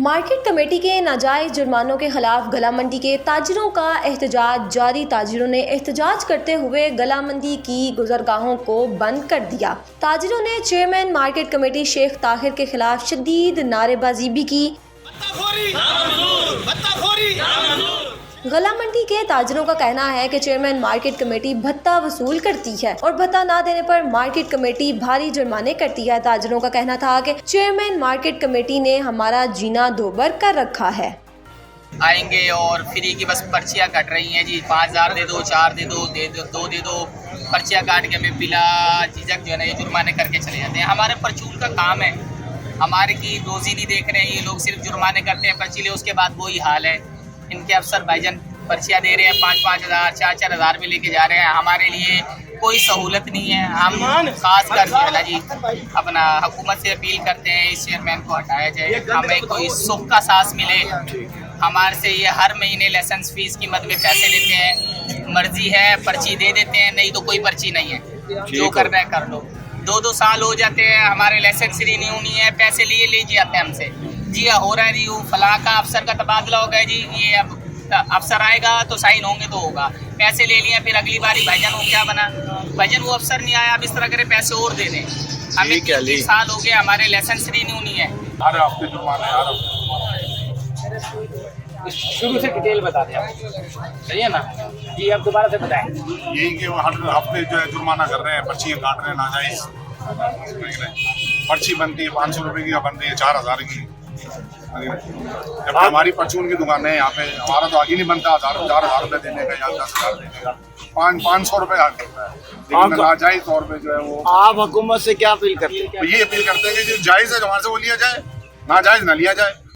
Market committee के नाजायज़ जुर्मानों के खिलाफ गला मंडी के ताजिरों का एहतजाज जारी। ताजिरों ने एहतजाज करते हुए गला मंडी की गुजरगाहों को बंद कर दिया। ताजिरों ने chairman market committee Sheikh Tahir के खिलाफ शदीद नारेबाजी भी की। गला मंडी के ताजिरों का कहना है कि चेयरमैन मार्केट कमेटी भत्ता वसूल करती है और भत्ता ना देने पर मार्केट कमेटी भारी जुर्माने करती है। ताजिरों का कहना था कि चेयरमैन मार्केट कमेटी ने हमारा जीना दोबर कर रखा है। आएंगे और फ्री की बस पर्चियाँ कट रही हैं जी, 5000 दे दो, 4 दे दो, 2 दे दो, पर्चियाँ काट के हमें बिला झिझक जो है ना ये जुर्माने करके चले जाते हैं। हमारे परचून का काम है, हमारे की रोजी नहीं देख रहे हैं ये लोग, सिर्फ जुर्माने करते हैं पर्ची ले, उसके बाद वही हाल है। इनके अफसर भाईजान पर्चियाँ दे रहे हैं 5-5 हज़ार 4-4 हज़ार में लेके जा रहे हैं। हमारे लिए कोई सहूलत नहीं है। हम खास कर जो है ना जी अपना हुकूमत से अपील करते हैं इस चेयरमैन को हटाया जाए, हमें कोई सुख का सांस मिले। हमारे से ये हर महीने लाइसेंस फीस की मद में पैसे लेते हैं, मर्जी है पर्ची दे देते हैं, नहीं तो कोई पर्ची नहीं है, जो करना है कर लो। 2-2 साल हो जाते हैं, हमारे लाइसेंस रिन्यू नहीं है, पैसे लिए ले जाते हैं हमसे। जी हो रहा है रिव्यू, फलां का अफसर का तबादला हो गया जी, ये अब अफसर आएगा तो साइन होंगे तो होगा, पैसे ले लिए, फिर अगली बारी भाईजान वो क्या बना, भाईजान वो अफसर नहीं आया, अब इस तरह करे पैसे और दे दें। हमें 3 साल हो गए, हमारे लाइसेंस रिन्यू नहीं है। हर हफ्ते जुर्माना, हर हफ्ते शुरू से डिटेल बता दें आप, सही है ना जी? अब दोबारा से बताएं। यही कि वो हर हफ्ते जो है जुर्माना कर रहे हैं, पर्चियाँ काट रहे हैं नाजायज। पर्ची बनती है 500 रुपए की, बन रही है 4000 की। जब हमारी परचून की दुकान है यहाँ पे, हमारा तो आगे नहीं बनता 4,000 रुपए देने का या 10,000 देने का, 500 रुपए हाथ करता है। लेकिन नाजायज तौर पे जो है वो आप हुकूमत से क्या अपील करते हैं? ये अपील करते हैं कि जो जायज है जो हमारे से वो लिया जाए, नाजायज ना लिया जाए।